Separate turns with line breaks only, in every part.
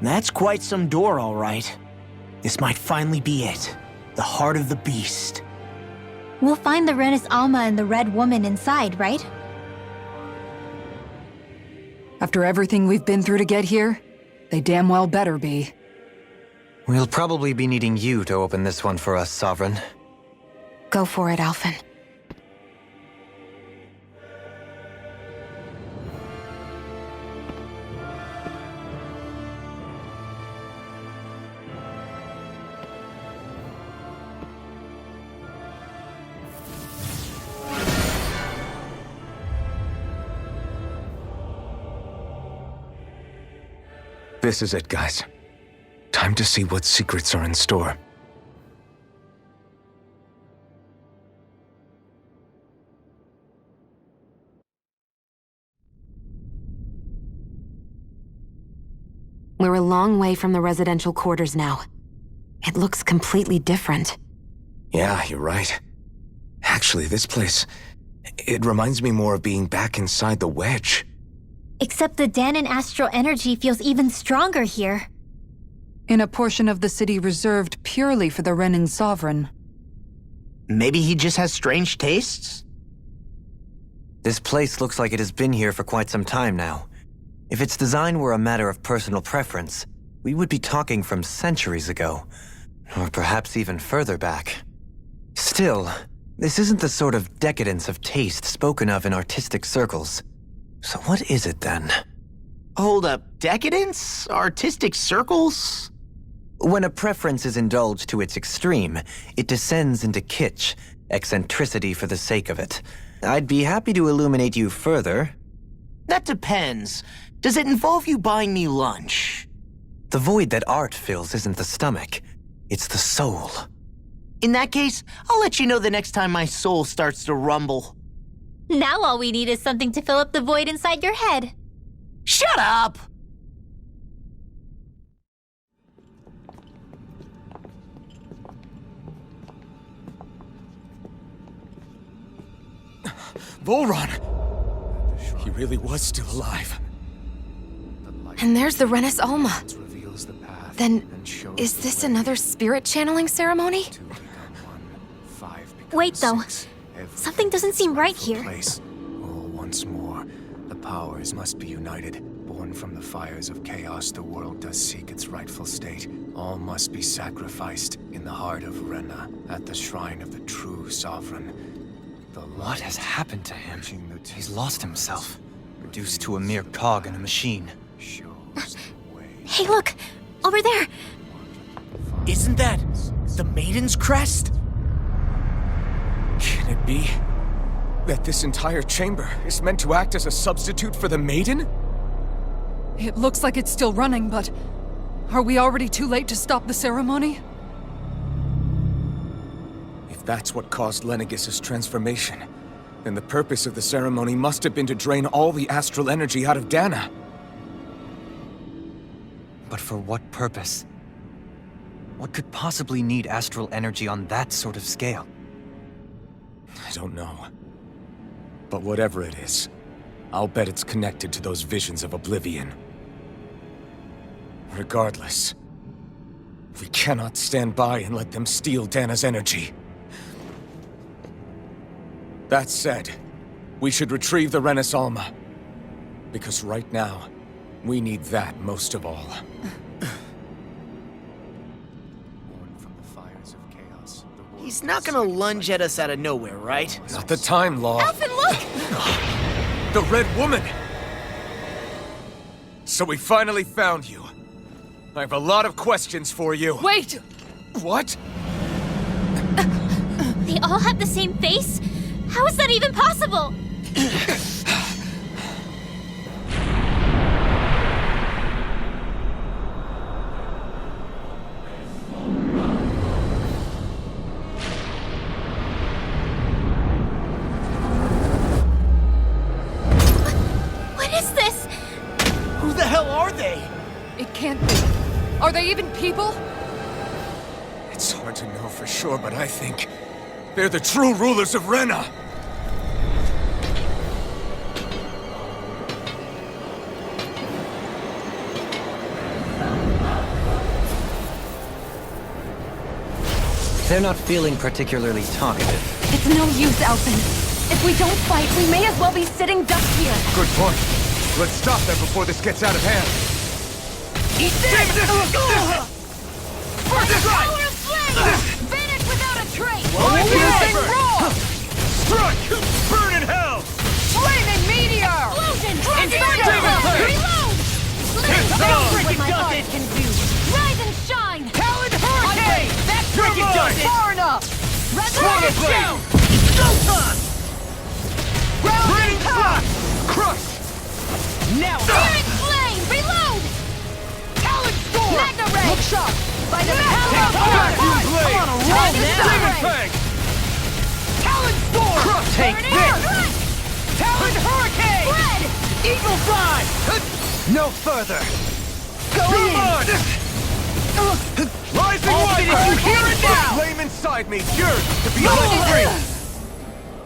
That's quite some door, all right. This might finally be it. The heart of the beast.
We'll find the Renis Alma and the Red Woman inside, right?
After everything we've been through to get here, they damn well better be.
We'll probably be needing you to open this one for us, Sovereign.
Go for it, Alphen.
This is it, guys. Time to see what secrets are in store.
We're a long way from the residential quarters now. It looks completely different.
Yeah, you're right. Actually, this place... it reminds me more of being back inside the Wedge.
Except the Dahnan astral energy feels even stronger here.
In a portion of the city reserved purely for the Renin Sovereign.
Maybe he just has strange tastes?
This place looks like it has been here for quite some time now. If its design were a matter of personal preference, we would be talking from centuries ago. Or perhaps even further back. Still, this isn't the sort of decadence of taste spoken of in artistic circles. So what is it then?
Hold up, decadence? Artistic circles?
When a preference is indulged to its extreme, it descends into kitsch, eccentricity for the sake of it. I'd be happy to illuminate you further.
That depends. Does it involve you buying me lunch?
The void that art fills isn't the stomach, it's the soul.
In that case, I'll let you know the next time my soul starts to rumble.
Now all we need is something to fill up the void inside your head.
Shut up!
Volron! He really was still alive.
And there's the Renis Alma. Then, is this another spirit channeling ceremony?
Wait, though. Something doesn't seem right here.
All once more, the powers must be united. Born from the fires of chaos, the world does seek its rightful state. All must be sacrificed in the heart of Rena, at the shrine of the true sovereign.
What has happened to him? He's lost himself, reduced to a mere cog in a machine.
Hey, look! Over there!
Isn't that the Maiden's crest?
Can it be that this entire chamber is meant to act as a substitute for the Maiden?
It looks like it's still running, but... are we already too late to stop the ceremony?
If that's what caused Lenegis' transformation, then the purpose of the ceremony must have been to drain all the astral energy out of Dahna.
But for what purpose? What could possibly need astral energy on that sort of scale?
I don't know. But whatever it is, I'll bet it's connected to those visions of oblivion. Regardless, we cannot stand by and let them steal Dahna's energy. That said, we should retrieve the Renis Alma. Because right now, we need that most of all.
He's not gonna lunge at us out of nowhere, right?
Not the time, Law.
Alphen, look!
The Red Woman! So we finally found you. I have a lot of questions for you.
Wait!
What?
They all have the same face? How is that even possible? What is this?
Who the hell are they?
It can't be. Are they even people?
It's hard to know for sure, but I think they're the true rulers of Rena.
They're not feeling particularly talkative.
It's no use, Alphen. If we don't fight, we may as well be sitting ducks here.
Good point. Let's stop them before this gets out of hand.
Eat this! For the power of flame! Vanish without a trace! Piercing roar!
Strike! Burn in hell!
Flaming meteor! Explosion! Inferno! Reload! Let's what my heart can do! Rise and shine! Talon hurricane! That's
freaking does it!
Far enough! Resurrection!
Raining flash! Crush!
Now! Searing flame! Reload! Talon storm! Magna ray! Look sharp! By the power of
Vacuum
fire!
blade!
I'm on a roll now!
Demon Fang!
Talon storm!
Crush!
Take this! Talon hurricane! Red! Eagle fly!
No further!
Going
Come
in!
on! Rising
All
Wiper!
finish you here and now!
Flame inside me, yours to be let free!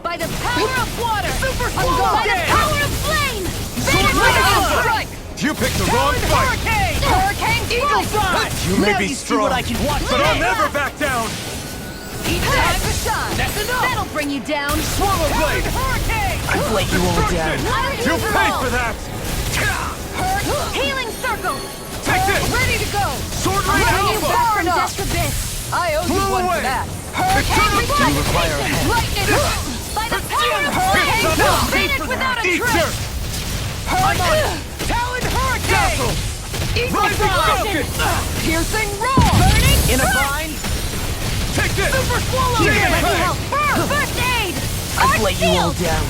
By the power of water! Super
I'm
By
going
the
in.
power of flame!
Sword
Vanish
Rider!
without strike!
You picked the wrong fight!
Hurricane! Hurricane Eagle fly!
You may be strong, but I'll never back down!
Eat that! Shine! That's enough! That'll bring you down!
Swallow Blade!
Hurricane!
I've let you all down.
You paid for that!
Healing circle!
Take this!
Ready to go!
Sword
Bring
Rain
you
Alpha!
back from Death's Abyss! I owe you
Blew
one
away.
for that!
Eternal
Hurricane
You require a
Revivification! Lightning! By the power of hurricane!
Hurricane!
Vanish without a
Eat
trace!
dirt!
Talon hurricane!
Dazzle!
Eagle
Rising
Falcon!
Falcon!
Piercing roar! Burning
In a
strike!
bind?
Take this!
Super swallow!
Demon
Let me
Fang!
help! First aid!
I've let you all
Shield!
down.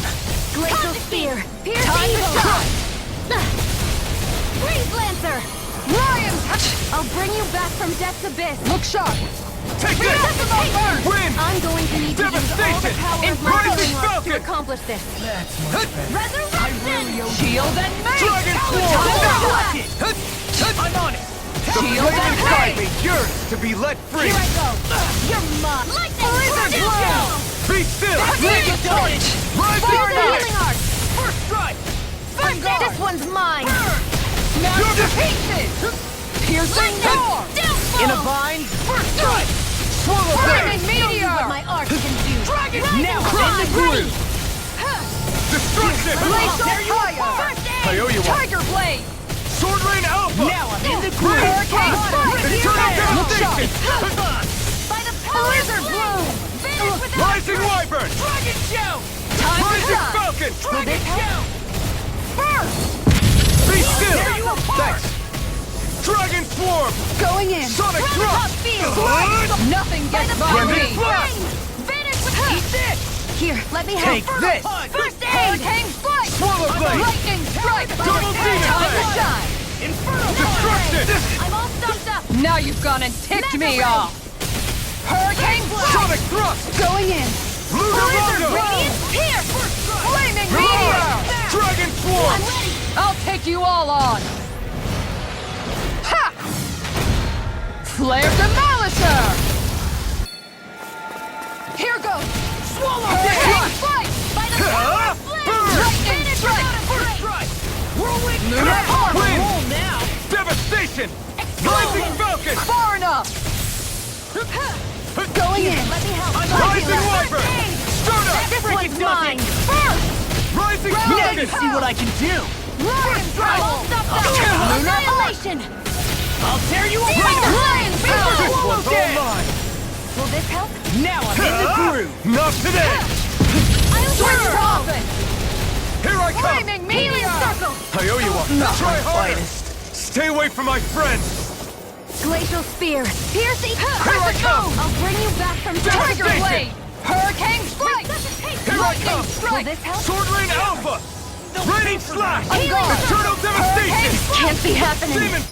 Glacial spear! Time to shine! Freeze Lancer! Ryan! I'll bring you back from Death's Abyss! Look sharp!
Take this! Win!
I'm going to need to use all the
Devastation!
power of my
Rising
throwing arts to
Falcon!
accomplish this. Resurrection! Shield and mace!
Dragon
Talon
Claw!
Slash!
I'm on it! The
Shield
flame
and
inside me,
haste!
yours to be let free!
Here I go! You're mine! Lightning!
Blizzard Blow! Be still!
Lightning torch!
Rising
Fire the
Fire!
healing arts!
First strike!
First this one's mine! Now
You're
to
the-
pieces! Piercing roar!
In a bind?
First strike! Swallow
Flaming
Blade!
meteor! What my art can do!
Dragon!
Now I'm in the groove.
Destruction!
Glacial fire! First aid!
I owe you one.
Tiger blade!
Sword Rain Alpha!
Now I'm in the groove.
Hurricane strike!
Eternal
Look sharp!
Devastation!
By the power Blizzard bloom! Vanish without
Rising Wyvern!
Dragon shout! Time to
Rising
shine!
Falcon!
Dragon shout! First!
Be still!
Tear you apart!
Thanks! Dragon Swarm!
Going in!
Sonic
Run
Thrust!
top field!
Blood!
Nothing gets by
Rampant
me!
Blast!
Vanish with Eat this! Here, let me help!
Take this!
First aid! Hurricane strike!
Swallow Blade!
Lightning strike!
Double Demon
Time to
Fang!
shine!
Infernal Destruction!
I'm all stuffed up! Now you've gone and ticked me off! Hurricane blast!
Sonic Thrust!
Going in!
Lunar
Blizzard
Rondo!
Radiant Pierce! Flaming meteor!
Dragon Swarm!
I'm ready! I'll take you all on! Ha! Flare Demolisher! Here goes! Swallow Hurricane Strike! By the power of flame!
Burn!
Lightning strike!
First strike! Whirlwind
Lunar
Attack!
armor!
Wind!
Roll now!
Devastation! Rising Falcon!
Far enough! Going in! Let me help!
Rising Wyvern! Start up!
This one's mine! First!
Rising
Now
Falcon!
you see what I can do.
Lion Tribal! Annihilation!
I'll tear you apart.
Lion
This
Power!
one's all mine!
Will this help?
Now I'm in the groove.
Not today!
I'll switch open!
Here I come!
Flaming Meteor! Circle!
I owe you one.
Not
Try
my
harder!
finest.
Stay away from my friends!
Glacial Spear! Piercing!
Here I come!
I'll bring you back from Tiger
Devastation!
Blade! Hurricane Strike!
Here I come!
Will this help?
Sword Rain Alpha! Raining Slash!
I'm gone!
Eternal Devastation!
Can't be happening!
Demon!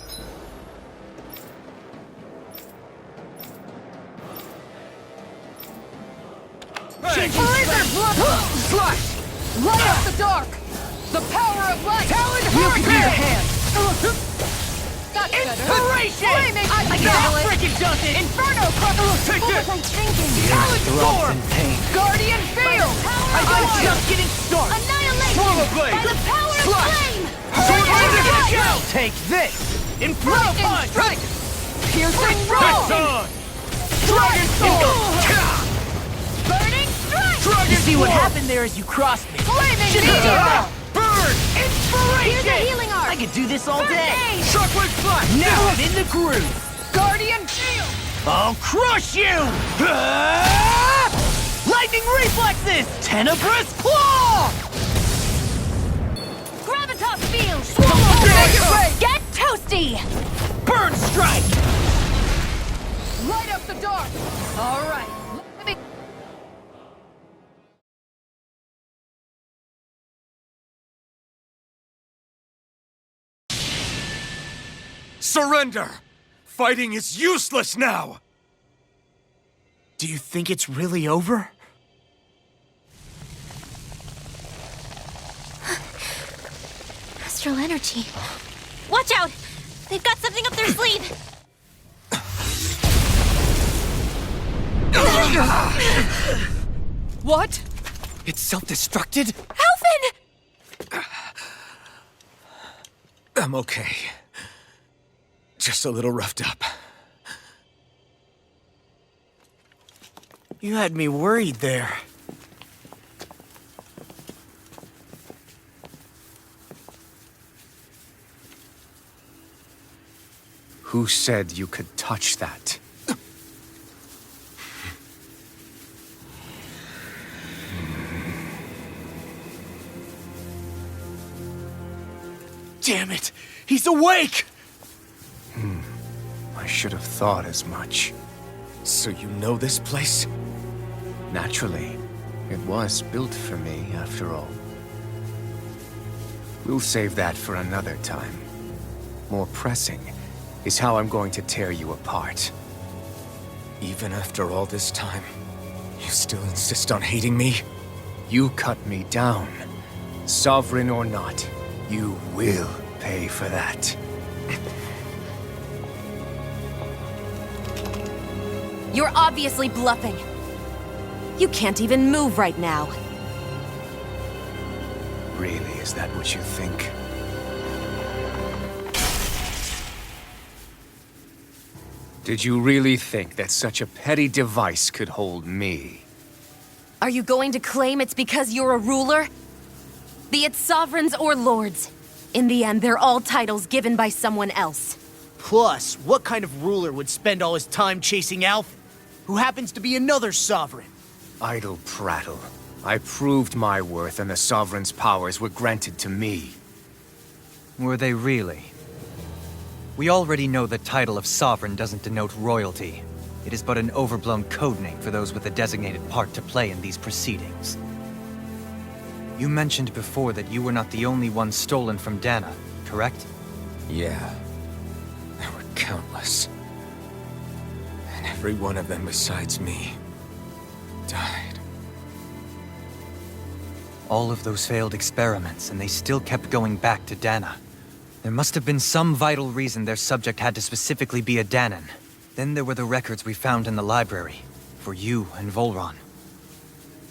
Bang!
Blizzard Blood! Slash! Light up the dark! The power of light! Talon Hurricane! That's better!
Inspiration!
Flaming! I can handle it!
Freaking does it.
Inferno Crush!
Take
What
this!
was I thinking?
Talon Storm!
in pain.
Guardian Field!
I'm just getting started.
Annihilation!
Swallow Blade!
By the power of
Slash!
flame!
Sword
Hurricane
Rain
Strike!
Alpha!
Take this. Inferno
Lightning
punch.
Strike! Piercing
It's
Roar!
on!
Dragon Sword! Burning Strike!
You see what happened there as you crossed me?
Flaming
Should've
Meteor!
done.
Burn!
Inspiration!
Here's a healing arc!
I could do this all
First
day.
aid!
Shockwave Slash! Now I'm in the groove.
Guardian Shield!
I'll crush you! Lightning reflexes! Tenebrous claw!
Gravitas Field! Swallow!
Get toasty!
Burn strike!
Light up the dark! Alright, let me...
Surrender! Fighting is useless now!
Do you think it's really over?
Astral energy. Watch out! They've got something up their sleeve!
What?
It's self-destructed?
Alphen!
I'm okay. Just a little roughed up.
You had me worried there.
Who said you could touch that?
Damn it! He's awake!
I should have thought as much.
So you know this place?
Naturally, it was built for me, after all. We'll save that for another time. More pressing is how I'm going to tear you apart.
Even after all this time, you still insist on hating me?
You cut me down. Sovereign or not, you will pay for that.
You're obviously bluffing. You can't even move right now.
Really, is that what you think? Did you really think that such a petty device could hold me?
Are you going to claim it's because you're a ruler? Be it sovereigns or lords. In the end, they're all titles given by someone else.
Plus, what kind of ruler would spend all his time chasing Alphen, who happens to be another sovereign?
Idle prattle. I proved my worth and the Sovereign's powers were granted to me.
Were they really? We already know the title of Sovereign doesn't denote royalty. It is but an overblown codename for those with a designated part to play in these proceedings. You mentioned before that you were not the only one stolen from Dana, correct?
Yeah. There were countless. And every one of them besides me died.
All of those failed experiments, and they still kept going back to Dana. There must have been some vital reason their subject had to specifically be a Danan. Then there were the records we found in the library, for you and Volron.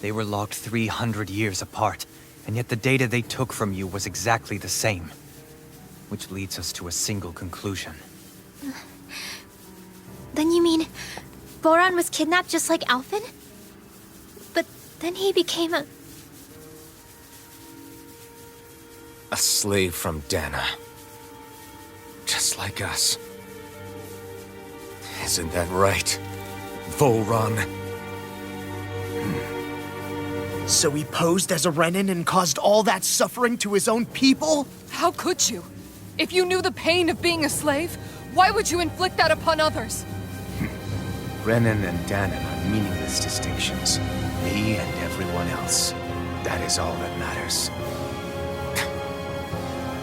They were logged 300 years apart, and yet the data they took from you was exactly the same. Which leads us to a single conclusion.
Then you mean Boran was kidnapped just like Alphen? But then he became a...
A slave from Dana. Just like us. Isn't that right, Volron?
So he posed as a Renan and caused all that suffering to his own people?
How could you? If you knew the pain of being a slave, why would you inflict that upon others?
Renan and Danan are meaningless distinctions. Me and everyone else. That is all that matters.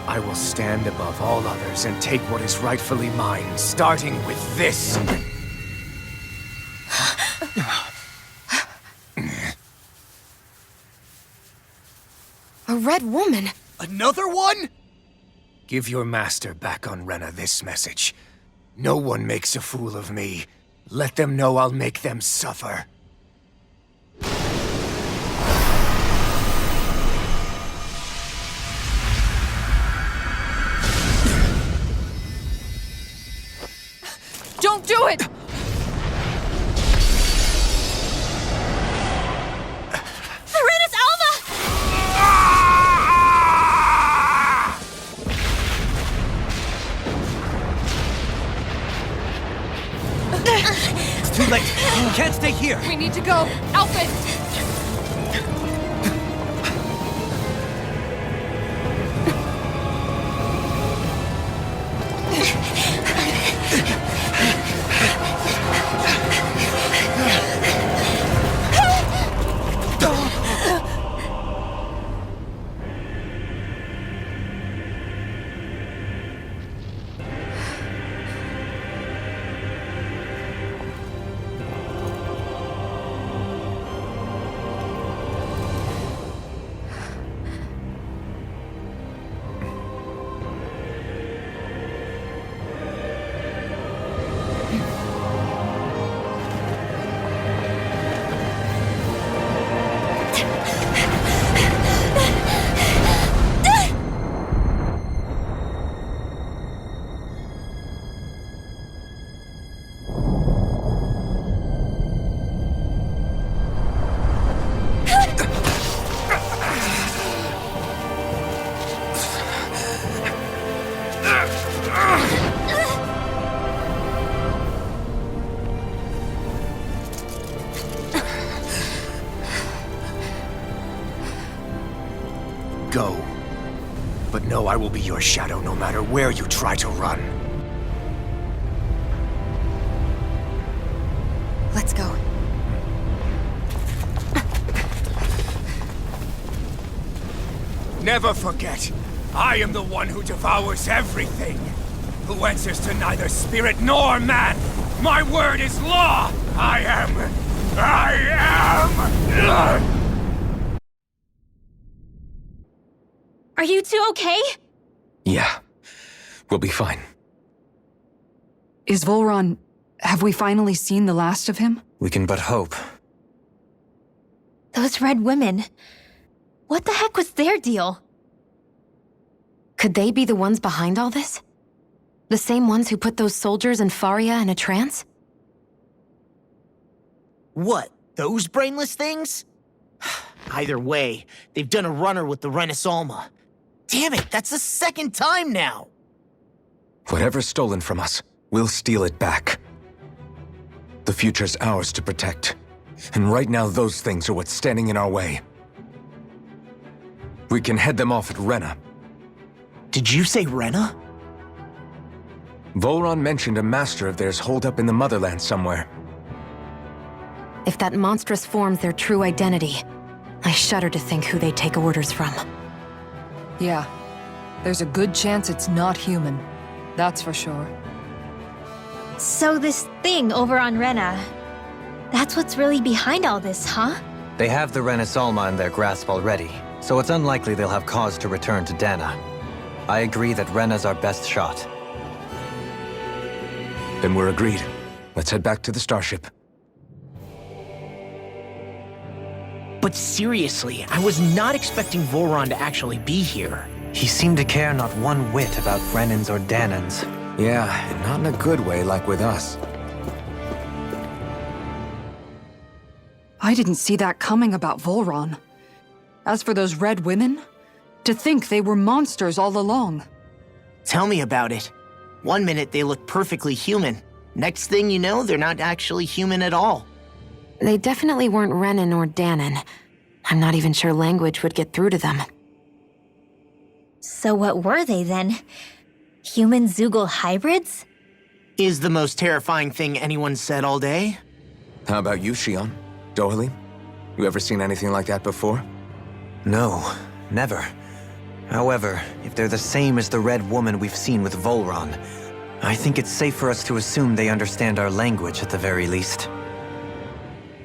I will stand above all others and take what is rightfully mine, starting with this.
A red woman?
Another one?
Give your master back on Rena this message. No one makes a fool of me. Let them know I'll make them suffer.
Don't do it! go! Alphen!
Go. But know I will be your shadow no matter where you try to run.
Let's go.
Never forget, I am the one who devours everything. Who answers to neither spirit nor man. My word is law. I am.
Are you two okay?
Yeah. We'll be fine.
Is Volron... have we finally seen the last of him?
We can but hope.
Those red women. What the heck was their deal?
Could they be the ones behind all this? The same ones who put those soldiers in Faria in a trance?
What? Those brainless things? Either way, they've done a runner with the Renaissalma. Damn it, that's the second time now!
Whatever's stolen from us, we'll steal it back. The future's ours to protect. And right now, those things are what's standing in our way. We can head them off at Rena.
Did you say Rena?
Volron mentioned a master of theirs holed up in the motherland somewhere.
If that monstrous form's their true identity, I shudder to think who they take orders from.
Yeah. There's a good chance it's not human. That's for sure.
So this thing over on Rena, that's what's really behind all this, huh?
They have the Renaissalma in their grasp already, so it's unlikely they'll have cause to return to Dana. I agree that Rena's our best shot.
Then we're agreed. Let's head back to the starship.
But seriously, I was not expecting Volron to actually be here.
He seemed to care not one whit about Renans or Danans.
Yeah, and not in a good way like with us.
I didn't see that coming about Volron. As for those red women, to think they were monsters all along.
Tell me about it. One minute they look perfectly human. Next thing you know, they're not actually human at all.
They definitely weren't Renan or Danan. I'm not even sure language would get through to them.
So what were they then? Human Zoogle hybrids?
Is the most terrifying thing anyone said all day.
How about you, Shion? Dohalim? You ever seen anything like that before?
No, never. However, if they're the same as the Red Woman we've seen with Volron, I think it's safe for us to assume they understand our language at the very least.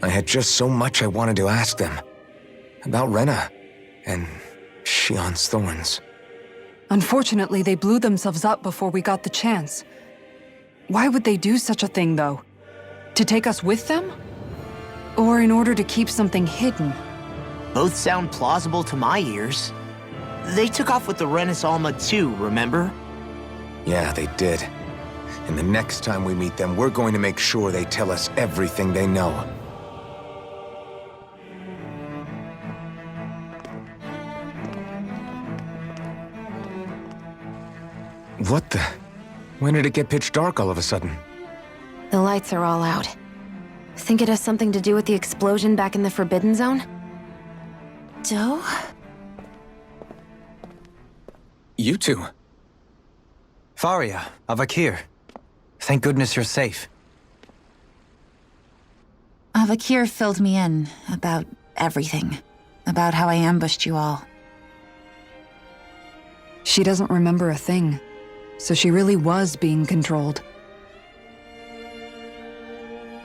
I had just so much I wanted to ask them. About Rena, and Shion's thorns.
Unfortunately, they blew themselves up before we got the chance. Why would they do such a thing, though? To take us with them? Or in order to keep something hidden?
Both sound plausible to my ears. They took off with the Renaissalma too, remember?
Yeah, they did. And the next time we meet them, we're going to make sure they tell us everything they know. What the? When did it get pitch dark all of a sudden?
The lights are all out. Think it has something to do with the explosion back in the Forbidden Zone? Doe?
You two.
Faria, Avakir. Thank goodness you're safe.
Avakir filled me in about everything. About how I ambushed you all.
She doesn't remember a thing, so she really was being controlled.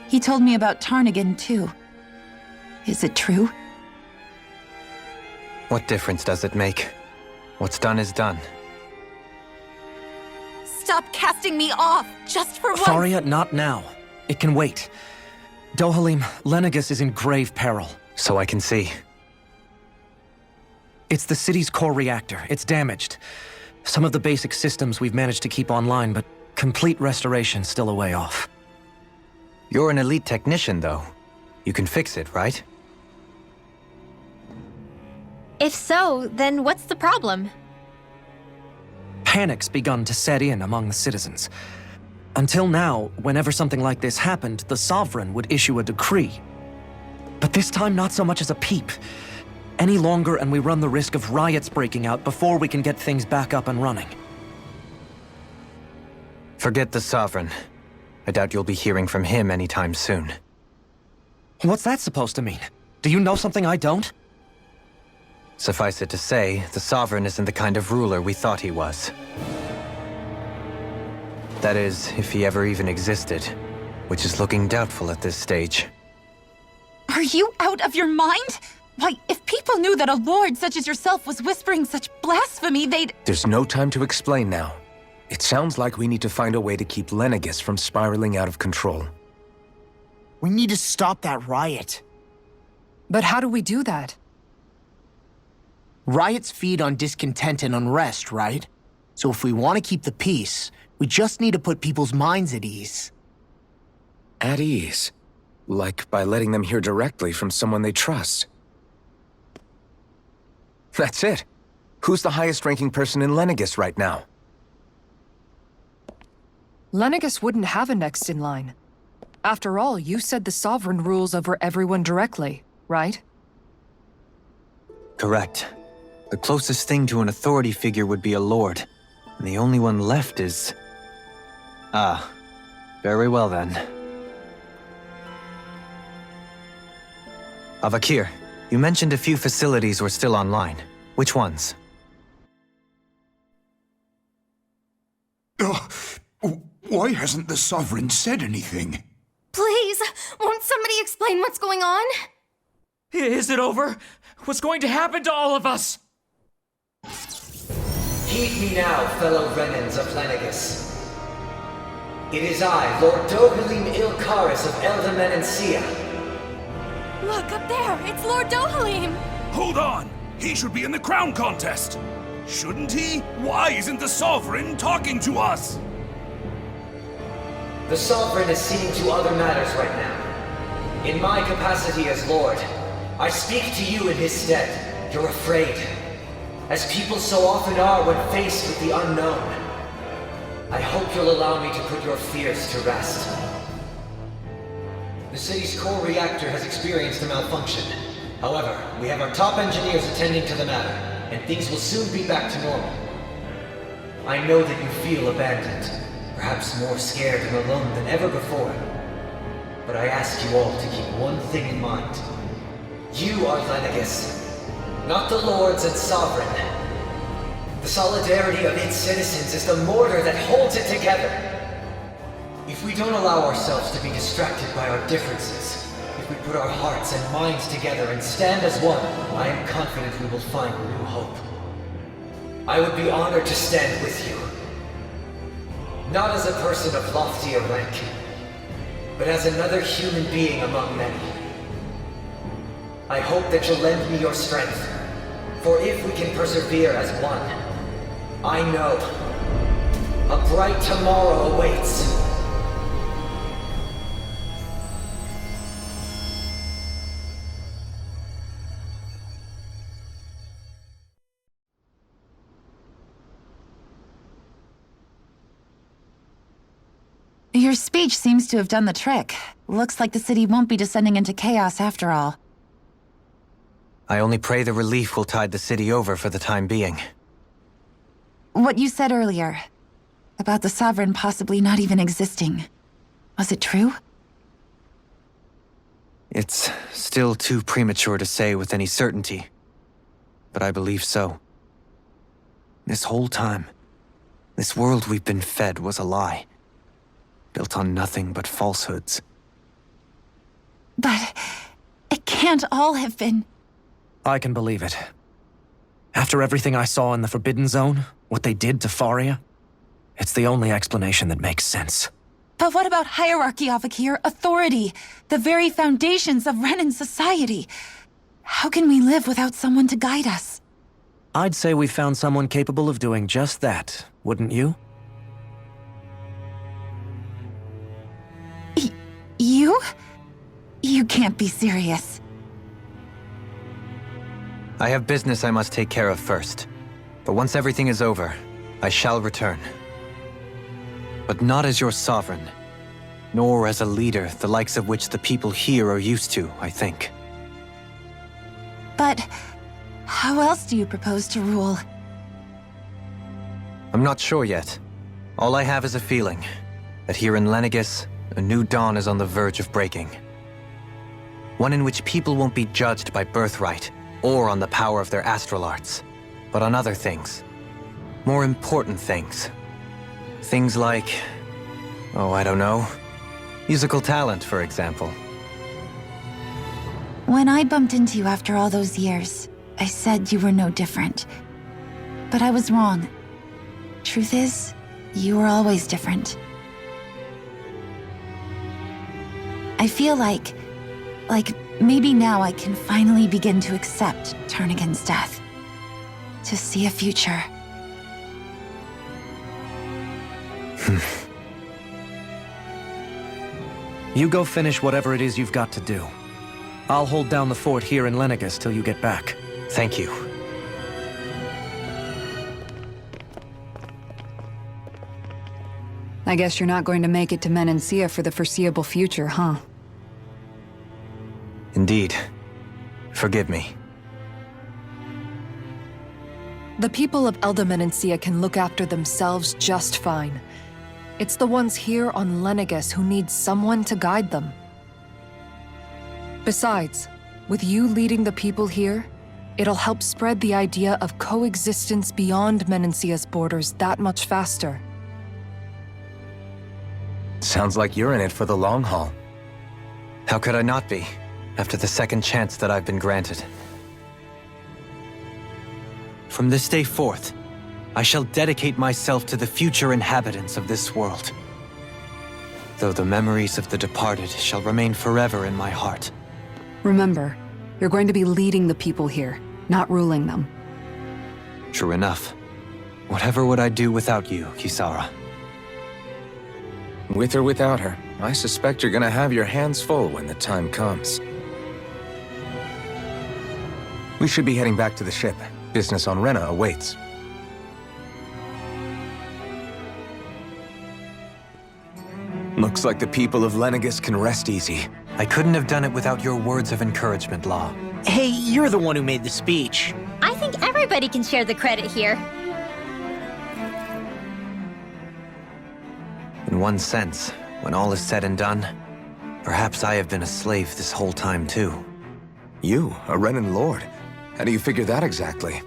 He told me about Tarnigan, too. Is it true?
What difference does it make? What's done is done.
Stop casting me off, just for once!
Faria, not now. It can wait. Dohalim, Lenegis is in grave peril.
So I can see.
It's the city's core reactor. It's damaged. Some of the basic systems we've managed to keep online, but complete restoration's still a way off.
You're an elite technician, though. You can fix it, right?
If so, then what's the problem?
Panic's begun to set in among the citizens. Until now, whenever something like this happened, the Sovereign would issue a decree. But this time, not so much as a peep. Any longer, and we run the risk of riots breaking out before we can get things back up and running.
Forget the Sovereign. I doubt you'll be hearing from him anytime soon.
What's that supposed to mean? Do you know something I don't?
Suffice it to say, the Sovereign isn't the kind of ruler we thought he was. That is, if he ever even existed, which is looking doubtful at this stage.
Are you out of your mind? Why, if people knew that a lord such as yourself was whispering such blasphemy, they'd—
There's no time to explain now. It sounds like we need to find a way to keep Lenegis from spiraling out of control.
We need to stop that riot.
But how do we do that?
Riots feed on discontent and unrest, right? So if we want to keep the peace, we just need to put people's minds at ease.
At ease? Like by letting them hear directly from someone they trust. That's it. Who's the highest-ranking person in Lenegis right now?
Lenegis wouldn't have a next in line. After all, you said the Sovereign rules over everyone directly, right?
Correct. The closest thing to an authority figure would be a lord. And the only one left is... Ah. Very well then. Avakir, you mentioned a few facilities were still online. Which ones?
Why hasn't the Sovereign said anything?
Please, won't somebody explain what's going on?
Is it over? What's going to happen to all of us?
Heed me now, fellow Renans of Lenegis. It is I, Lord Dohalim Ilkaris of Elda Menancia.
Look, up there! It's Lord Dohalim!
Hold on! He should be in the crown contest! Shouldn't he? Why isn't the Sovereign talking to us?
The Sovereign is seeing to other matters right now. In my capacity as Lord, I speak to you in his stead. You're afraid. As people so often are when faced with the unknown. I hope you'll allow me to put your fears to rest. The city's core reactor has experienced a malfunction. However, we have our top engineers attending to the matter, and things will soon be back to normal. I know that you feel abandoned, perhaps more scared and alone than ever before. But I ask you all to keep one thing in mind. You are Lenegis, not the Lords and Sovereign. The solidarity of its citizens is the mortar that holds it together. If we don't allow ourselves to be distracted by our differences, if we put our hearts and minds together and stand as one, I am confident we will find new hope. I would be honored to stand with you. Not as a person of loftier rank, but as another human being among many. I hope that you'll lend me your strength, for if we can persevere as one, I know a bright tomorrow awaits.
Your speech seems to have done the trick. Looks like the city won't be descending into chaos after all.
I only pray the relief will tide the city over for the time being.
What you said earlier, about the Sovereign possibly not even existing, was it true?
It's still too premature to say with any certainty, but I believe so. This whole time, this world we've been fed was a lie, built on nothing but falsehoods.
But it can't all have been...
I can believe it. After everything I saw in the Forbidden Zone, what they did to Faria, it's the only explanation that makes sense.
But what about hierarchy, Avakir? Authority? The very foundations of Renan society? How can we live without someone to guide us?
I'd say we found someone capable of doing just that, wouldn't you?
You? You can't be serious.
I have business I must take care of first. But once everything is over, I shall return. But not as your sovereign, nor as a leader the likes of which the people here are used to, I think.
But how else do you propose to rule?
I'm not sure yet. All I have is a feeling that here in Lenegis, a new dawn is on the verge of breaking. One in which people won't be judged by birthright or on the power of their astral arts, but on other things. More important things. Things like, oh, I don't know, musical talent, for example.
When I bumped into you after all those years, I said you were no different. But I was wrong. Truth is, you were always different. I feel like maybe now I can finally begin to accept Turnagain's death. To see a future.
You go finish whatever it is you've got to do. I'll hold down the fort here in Lenegis till you get back.
Thank you.
I guess you're not going to make it to Menancia for the foreseeable future, huh?
Indeed. Forgive me.
The people of Elda Menancia can look after themselves just fine. It's the ones here on Lenegis who need someone to guide them. Besides, with you leading the people here, it'll help spread the idea of coexistence beyond Menancia's borders that much faster.
Sounds like you're in it for the long haul.
How could I not be, after the second chance that I've been granted? From this day forth, I shall dedicate myself to the future inhabitants of this world. Though the memories of the departed shall remain forever in my heart.
Remember, you're going to be leading the people here, not ruling them.
True enough. Whatever would I do without you, Kisara?
With or without her, I suspect you're gonna have your hands full when the time comes. We should be heading back to the ship. Business on Rena awaits. Looks like the people of Lenegis can rest easy.
I couldn't have done it without your words of encouragement, Law.
Hey, you're the one who made the speech.
I think everybody can share the credit here.
In one sense, when all is said and done, perhaps I have been a slave this whole time too.
You, a Renan Lord? How do you figure that exactly?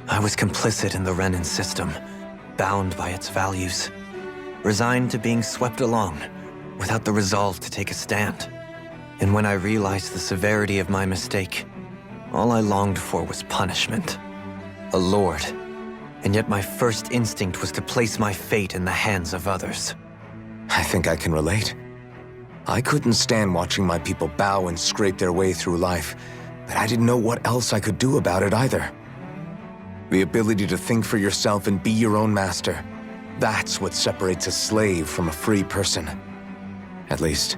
I was complicit in the Renan system, bound by its values, resigned to being swept along, without the resolve to take a stand. And when I realized the severity of my mistake, all I longed for was punishment. A lord. And yet my first instinct was to place my fate in the hands of others.
I think I can relate. I couldn't stand watching my people bow and scrape their way through life, but I didn't know what else I could do about it either. The ability to think for yourself and be your own master, that's what separates a slave from a free person. At least,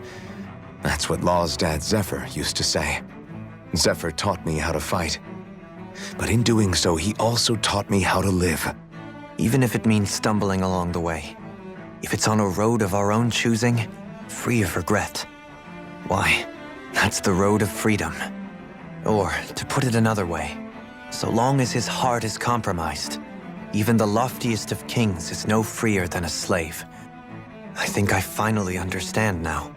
that's what Law's dad Zephyr used to say. Zephyr taught me how to fight. But in doing so, he also taught me how to live.
Even if it means stumbling along the way. If it's on a road of our own choosing, free of regret. Why, that's the road of freedom. Or, to put it another way, so long as his heart is compromised, even the loftiest of kings is no freer than a slave. I think I finally understand now.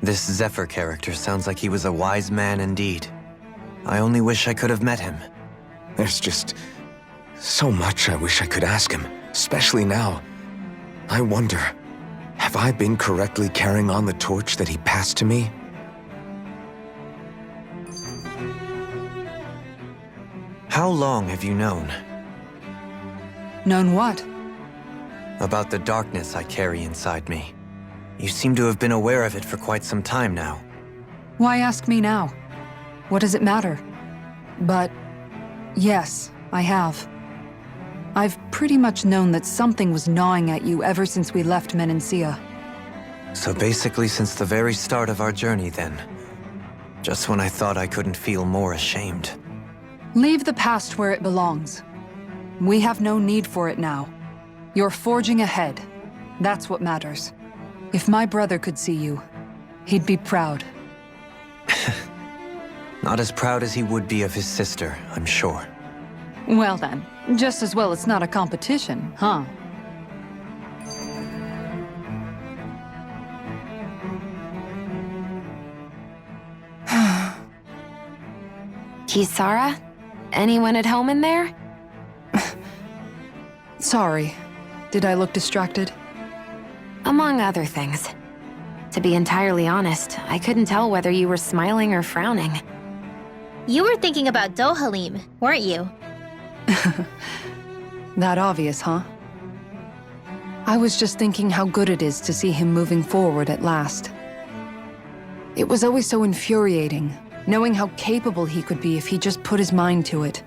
This Zephyr character sounds like he was a wise man indeed. I only wish I could have met him.
There's just so much I wish I could ask him, especially now. I wonder, have I been correctly carrying on the torch that he passed to me?
How long have you known?
Known what?
About the darkness I carry inside me. You seem to have been aware of it for quite some time now.
Why ask me now? What does it matter? But yes, I have. I've pretty much known that something was gnawing at you ever since we left Menancia.
So basically since the very start of our journey then. Just when I thought I couldn't feel more ashamed.
Leave the past where it belongs. We have no need for it now. You're forging ahead. That's what matters. If my brother could see you, he'd be proud.
Not as proud as he would be of his sister, I'm sure.
Well then, just as well it's not a competition, huh?
Kisara? Anyone at home in there?
Sorry. Did I look distracted?
Among other things. To be entirely honest, I couldn't tell whether you were smiling or frowning.
You were thinking about Dohalim, weren't you?
That obvious, huh? I was just thinking how good it is to see him moving forward at last. It was always so infuriating, knowing how capable he could be if he just put his mind to it.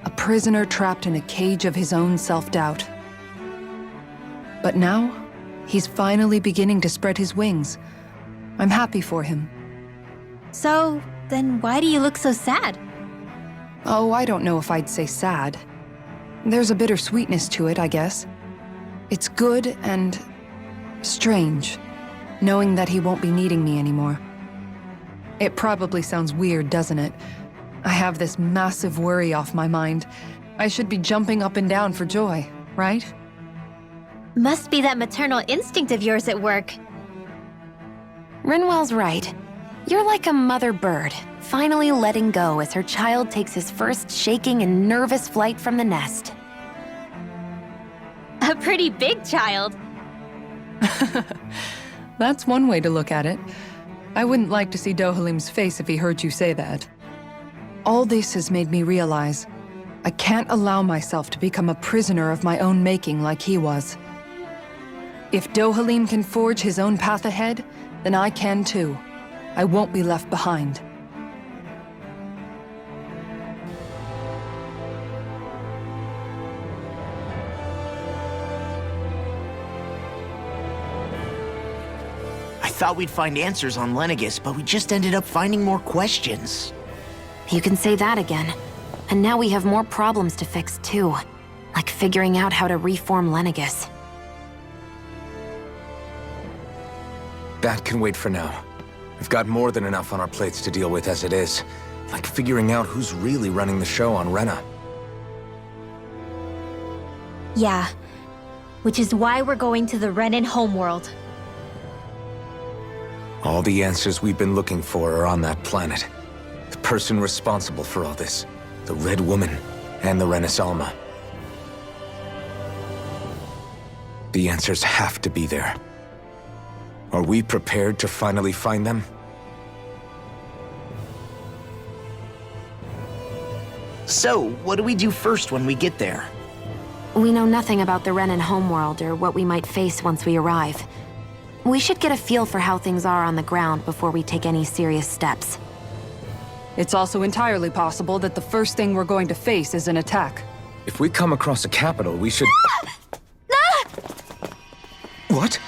A prisoner trapped in a cage of his own self-doubt. But now, he's finally beginning to spread his wings. I'm happy for him.
So, then why do you look so sad?
Oh, I don't know if I'd say sad. There's a bittersweetness to it, I guess. It's good and strange, knowing that he won't be needing me anymore. It probably sounds weird, doesn't it? I have this massive worry off my mind. I should be jumping up and down for joy, right?
Must be that maternal instinct of yours at work.
Rinwell's right. You're like a mother bird, finally letting go as her child takes his first shaking and nervous flight from the nest.
A pretty big child.
That's one way to look at it. I wouldn't like to see Dohalim's face if he heard you say that. All this has made me realize I can't allow myself to become a prisoner of my own making like he was. If Dohalim can forge his own path ahead, then I can too. I won't be left behind.
I thought we'd find answers on Lenegis, but we just ended up finding more questions.
You can say that again. And now we have more problems to fix too. Like figuring out how to reform Lenegis.
That can wait for now. We've got more than enough on our plates to deal with as it is. Like figuring out who's really running the show on Rena.
Yeah. Which is why we're going to the Renan homeworld.
All the answers we've been looking for are on that planet. The person responsible for all this. The Red Woman and the Renasalma. The answers have to be there. Are we prepared to finally find them?
So, what do we do first when we get there?
We know nothing about the Renan homeworld or what we might face once we arrive. We should get a feel for how things are on the ground before we take any serious steps.
It's also entirely possible that the first thing we're going to face is an attack.
If we come across a capital, we should... What?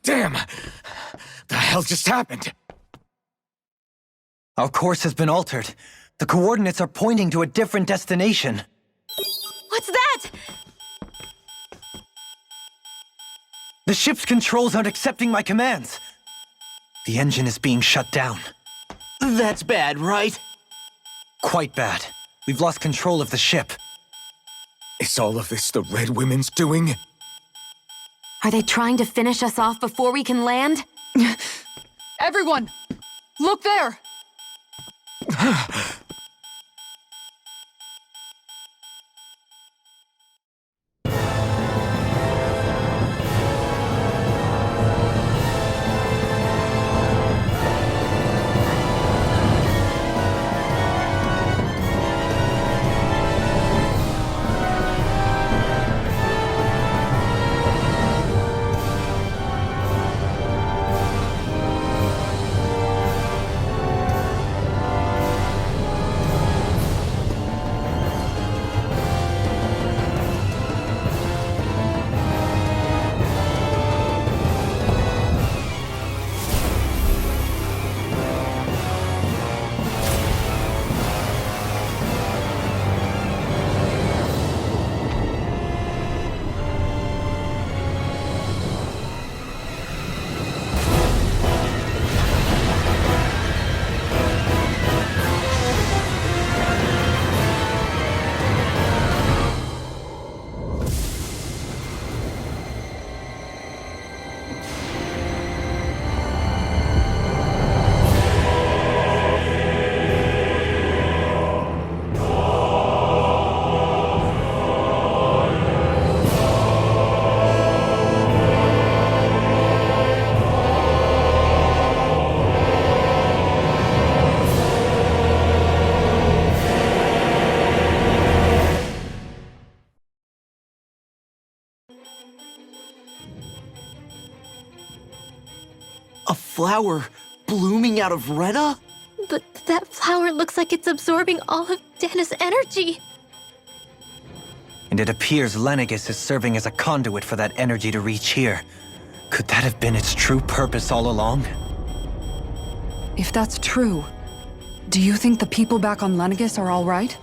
Damn! The hell just happened?
Our course has been altered. The coordinates are pointing to a different destination.
What's that?
The ship's controls aren't accepting my commands. The engine is being shut down.
That's bad, right?
Quite bad. We've lost control of the ship.
Is all of this the Red Women's doing?
Are they trying to finish us off before we can land?
Everyone! Look there!
A flower blooming out of Rena?
But that flower looks like it's absorbing all of Dana's energy.
And it appears Lenegis is serving as a conduit for that energy to reach here. Could that have been its true purpose all along?
If that's true, do you think the people back on Lenegis are all right?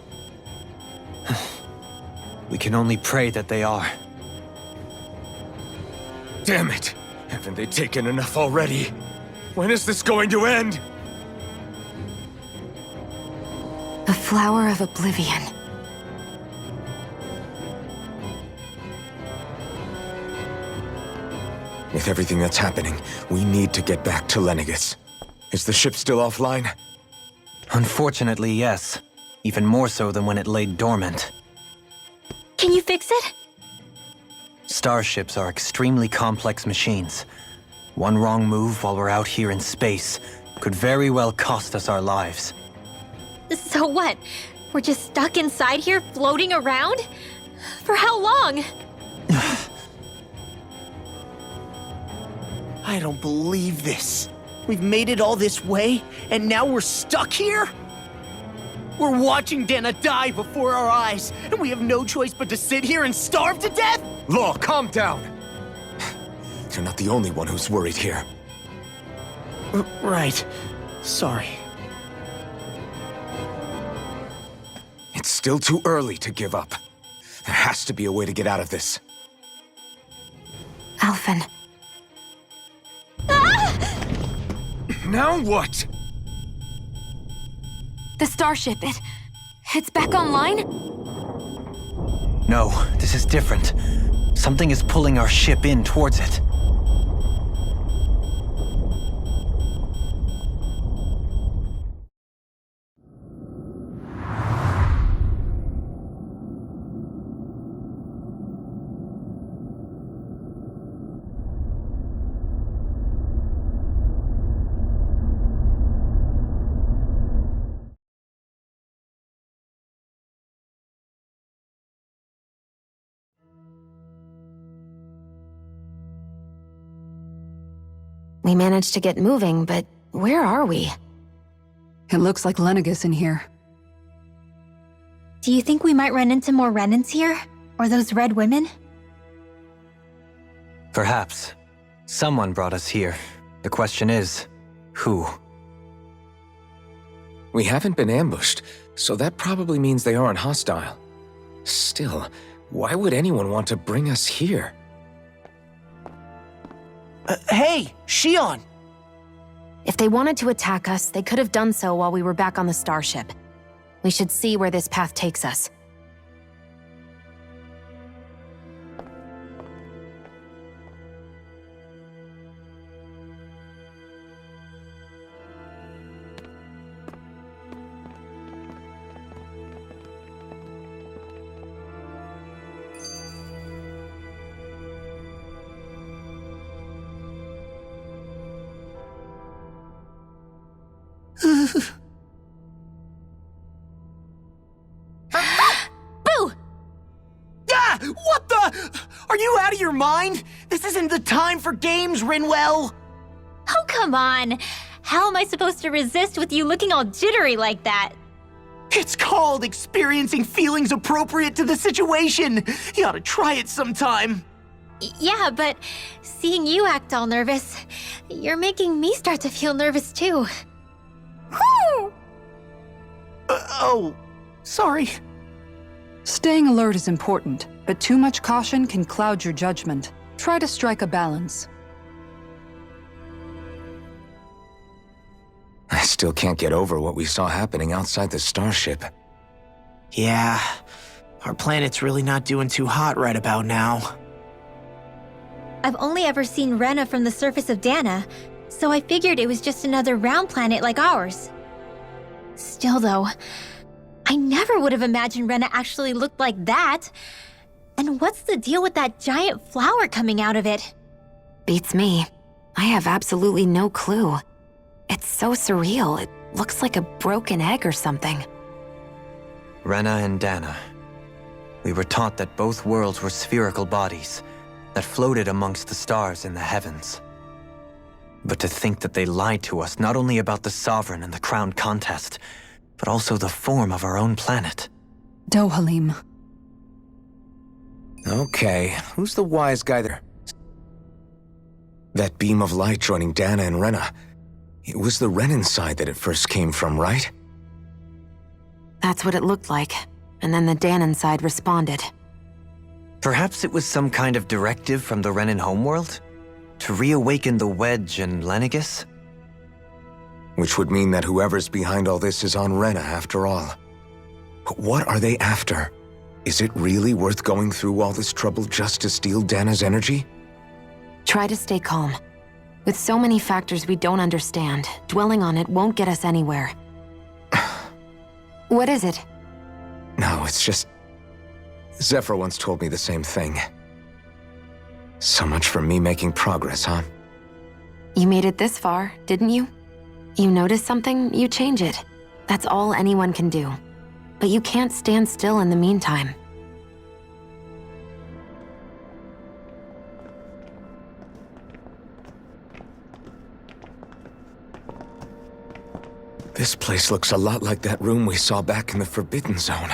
We can only pray that they are.
Damn it! Haven't they taken enough already? When is this going to end?
The Flower of Oblivion.
With everything that's happening, we need to get back to Lenegis. Is the ship still offline?
Unfortunately, yes. Even more so than when it lay dormant.
Can you fix it?
Starships are extremely complex machines. One wrong move while we're out here in space could very well cost us our lives.
So what? We're just stuck inside here, floating around? For how long?
I don't believe this. We've made it all this way, and now we're stuck here? We're watching Dana die before our eyes, and we have no choice but to sit here and starve to death?
Law, calm down! You're not the only one who's worried here.
Right. Sorry.
It's still too early to give up. There has to be a way to get out of this.
Alphen.
Now what?
The starship, it's back online?
No, this is different. Something is pulling our ship in towards it.
We managed to get moving, but where are we?
It looks like Lenegis in here.
Do you think we might run into more Renans here? Or those red women?
Perhaps. Someone brought us here. The question is, who?
We haven't been ambushed, so that probably means they aren't hostile. Still, why would anyone want to bring us here?
Hey, Shion!
If they wanted to attack us, they could have done so while we were back on the starship. We should see where this path takes us.
Boo!
Ah! What the? Are you out of your mind? This isn't the time for games, Rinwell!
Oh, come on. How am I supposed to resist with you looking all jittery like that?
It's called experiencing feelings appropriate to the situation. You ought to try it sometime.
Yeah, but seeing you act all nervous, you're making me start to feel nervous too.
Oh, sorry.
Staying alert is important, but too much caution can cloud your judgment. Try to strike a balance.
I still can't get over what we saw happening outside the starship.
Yeah, our planet's really not doing too hot right about now.
I've only ever seen Rena from the surface of Dana, so I figured it was just another round planet like ours. Still though, I never would have imagined Rena actually looked like that. And what's the deal with that giant flower coming out of it?
Beats me. I have absolutely no clue. It's so surreal. It looks like a broken egg or something.
Rena and Dana. We were taught that both worlds were spherical bodies that floated amongst the stars in the heavens. But to think that they lied to us not only about the Sovereign and the Crown contest, but also the form of our own planet.
Dohalim.
Okay, who's the wise guy there? That beam of light joining Dana and Rena. It was the Renan side that it first came from, right?
That's what it looked like. And then the Danon side responded.
Perhaps it was some kind of directive from the Renan homeworld? To reawaken the Wedge and Lenegis?
Which would mean that whoever's behind all this is on Rena after all. But what are they after? Is it really worth going through all this trouble just to steal Dana's energy?
Try to stay calm. With so many factors we don't understand, dwelling on it won't get us anywhere. What is it?
No, it's just... Zephyr once told me the same thing. So much for me making progress, huh?
You made it this far, didn't you? You notice something, you change it. That's all anyone can do. But you can't stand still in the meantime.
This place looks a lot like that room we saw back in the Forbidden Zone.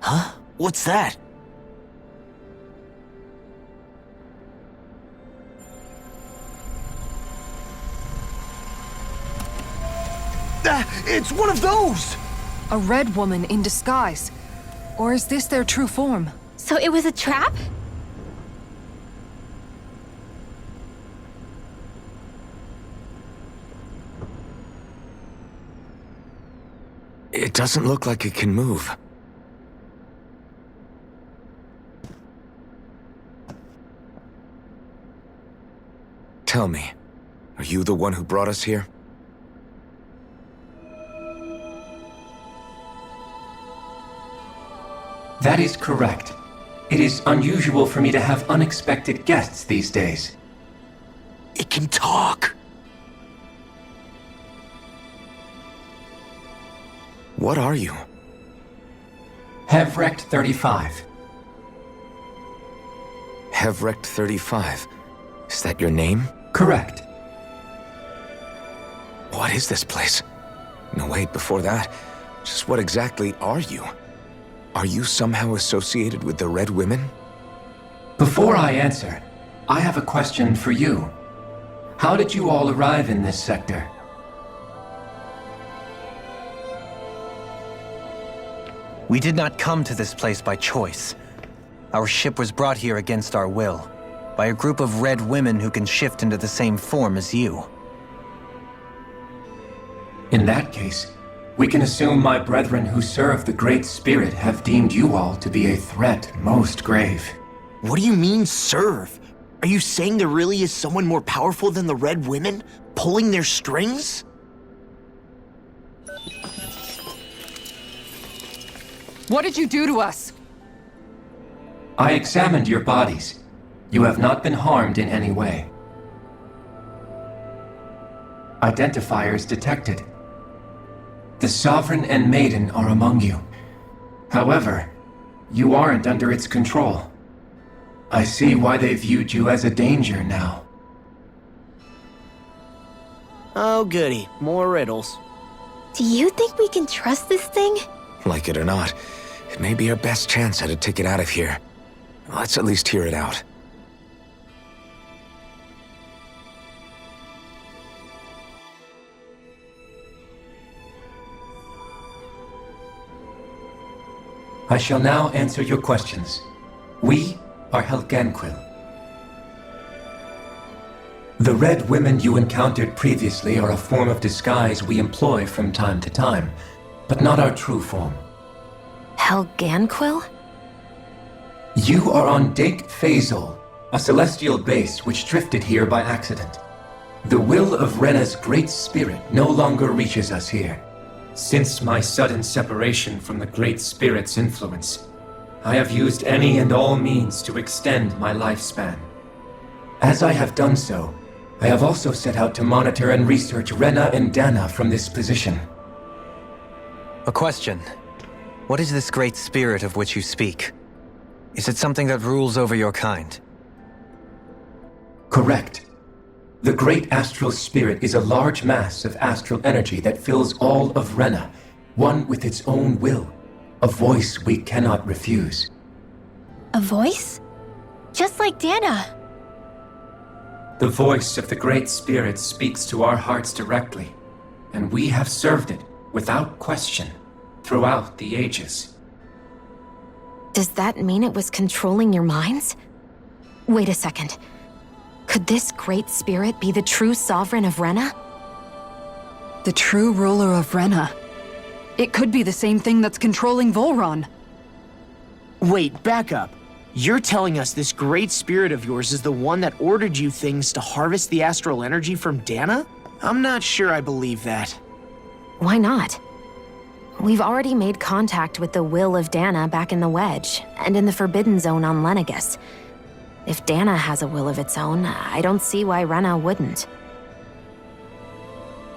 Huh? What's that? It's one of those!
A red woman in disguise. Or is this their true form?
So it was a trap?
It doesn't look like it can move. Tell me, are you the one who brought us here?
That is correct. It is unusual for me to have unexpected guests these days.
It can talk.
What are you?
Hevrect 35.
Hevrect 35. Is that your name?
Correct.
What is this place? No, wait, before that, just what exactly are you? Are you somehow associated with the Red Women?
Before I answer, I have a question for you. How did you all arrive in this sector?
We did not come to this place by choice. Our ship was brought here against our will, by a group of red women who can shift into the same form as you.
In that case, we can assume my brethren who serve the Great Spirit have deemed you all to be a threat most grave.
What do you mean, serve? Are you saying there really is someone more powerful than the Red Women, pulling their strings?
What did you do to us?
I examined your bodies. You have not been harmed in any way. Identifiers detected. The Sovereign and Maiden are among you. However, you aren't under its control. I see why they viewed you as a danger now.
Oh goody, more riddles.
Do you think we can trust this thing?
Like it or not, it may be our best chance at a ticket out of here. Let's at least hear it out.
I shall now answer your questions. We are Helganquil. The red women you encountered previously are a form of disguise we employ from time to time, but not our true form.
Helganquil?
You are on Dake Phasol, a celestial base which drifted here by accident. The will of Renna's great spirit no longer reaches us here. Since my sudden separation from the Great Spirit's influence, I have used any and all means to extend my lifespan. As I have done so, I have also set out to monitor and research Renna and Dana from this position.
A question. What is this great spirit of which you speak? Is it something that rules over your kind?
Correct. The Great Astral Spirit is a large mass of astral energy that fills all of Renna, one with its own will, a voice we cannot refuse.
A voice? Just like Dana.
The voice of the Great Spirit speaks to our hearts directly, and we have served it, without question, throughout the ages.
Does that mean it was controlling your minds? Wait a second. Could this Great Spirit be the true Sovereign of Renna?
The true ruler of Renna. It could be the same thing that's controlling Volron.
Wait, back up. You're telling us this great spirit of yours is the one that ordered you things to harvest the astral energy from Dana? I'm not sure I believe that.
Why not? We've already made contact with the will of Dana back in the Wedge, and in the Forbidden Zone on Lenegus. If Dana has a will of its own, I don't see why Renna wouldn't.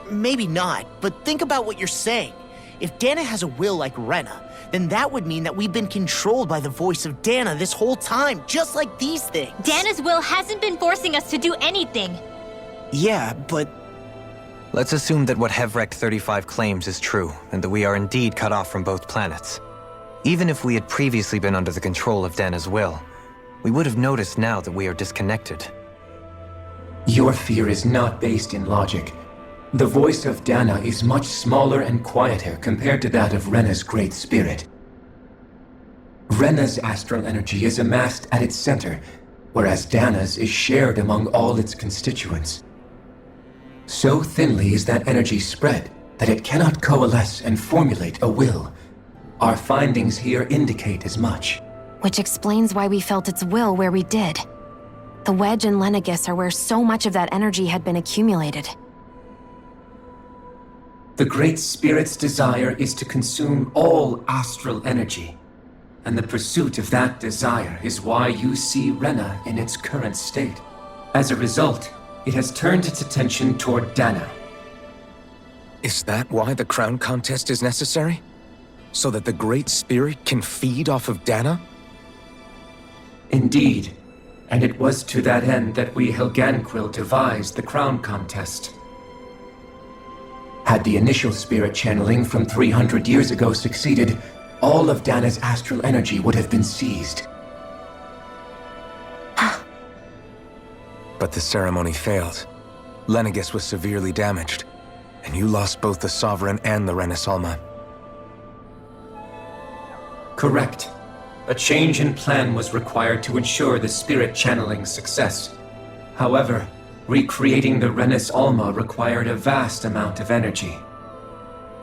Maybe not, but think about what you're saying. If Dana has a will like Renna, then that would mean that we've been controlled by the voice of Dana this whole time, just like these things.
Dana's will hasn't been forcing us to do anything.
Yeah, but...
Let's assume that what Hevrek 35 claims is true, and that we are indeed cut off from both planets. Even if we had previously been under the control of Dana's will, we would have noticed now that we are disconnected.
Your fear is not based in logic. The voice of Dana is much smaller and quieter compared to that of Renna's Great Spirit. Renna's astral energy is amassed at its center, whereas Dana's is shared among all its constituents. So thinly is that energy spread that it cannot coalesce and formulate a will. Our findings here indicate as much.
Which explains why we felt its will where we did. The Wedge and Lenegus are where so much of that energy had been accumulated.
The Great Spirit's desire is to consume all astral energy. And the pursuit of that desire is why you see Renna in its current state. As a result, it has turned its attention toward Dana.
Is that why the crown contest is necessary? So that the Great Spirit can feed off of Dana?
Indeed. And it was to that end that we Helganquil devised the crown contest. Had the initial spirit channeling from 300 years ago succeeded, all of Dana's astral energy would have been seized.
But the ceremony failed. Lenegis was severely damaged, and you lost both the Sovereign and the Renasalma.
Correct. A change in plan was required to ensure the spirit channeling's success. However, recreating the Renis Alma required a vast amount of energy.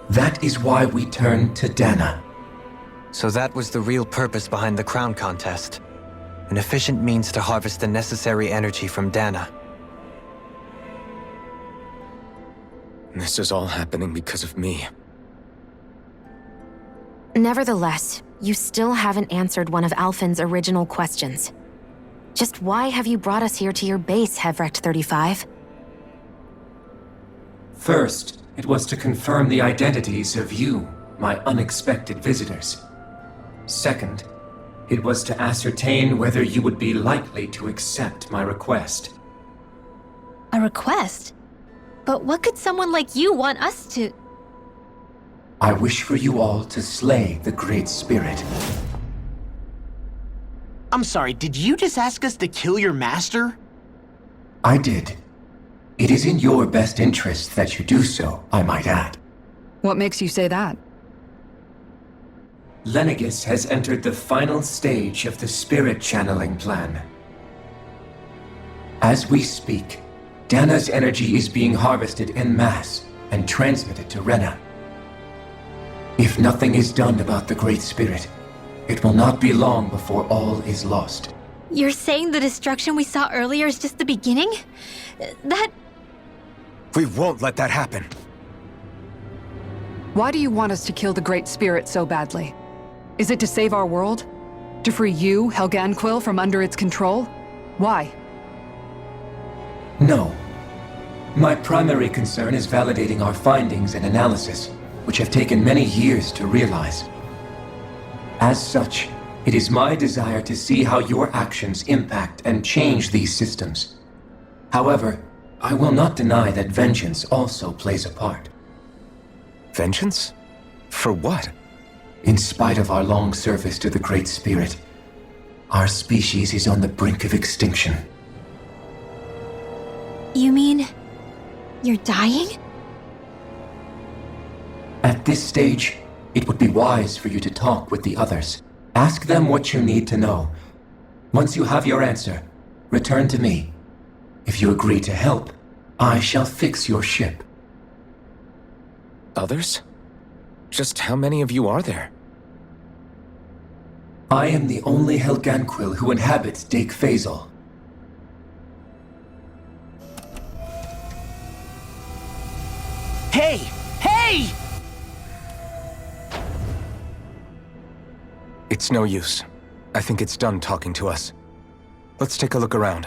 That is why we turned to Dana.
So that was the real purpose behind the crown contest. An efficient means to harvest the necessary energy from Dana.
This is all happening because of me.
Nevertheless, you still haven't answered one of Alphen's original questions. Just why have you brought us here to your base, Hevrecht 35?
First, it was to confirm the identities of you, my unexpected visitors. Second, it was to ascertain whether you would be likely to accept my request.
A request? But what could someone like you want us to...
I wish for you all to slay the Great Spirit.
I'm sorry, did you just ask us to kill your master?
I did. It is in your best interest that you do so, I might add.
What makes you say that?
Lenegis has entered the final stage of the spirit channeling plan. As we speak, Dana's energy is being harvested en masse and transmitted to Rena. If nothing is done about the Great Spirit, it will not be long before all is lost.
You're saying the destruction we saw earlier is just the beginning? That...
We won't let that happen.
Why do you want us to kill the Great Spirit so badly? Is it to save our world? To free you, Helganquil, from under its control? Why?
No. My primary concern is validating our findings and analysis, which have taken many years to realize. As such, it is my desire to see how your actions impact and change these systems. However, I will not deny that vengeance also plays a part.
Vengeance? For what?
In spite of our long service to the Great Spirit, our species is on the brink of extinction.
You mean... you're dying?
At this stage, it would be wise for you to talk with the others. Ask them what you need to know. Once you have your answer, return to me. If you agree to help, I shall fix your ship.
Others? Just how many of you are there?
I am the only Helganquil who inhabits Dake Faisal.
Hey! Hey!
It's no use. I think it's done talking to us. Let's take a look around.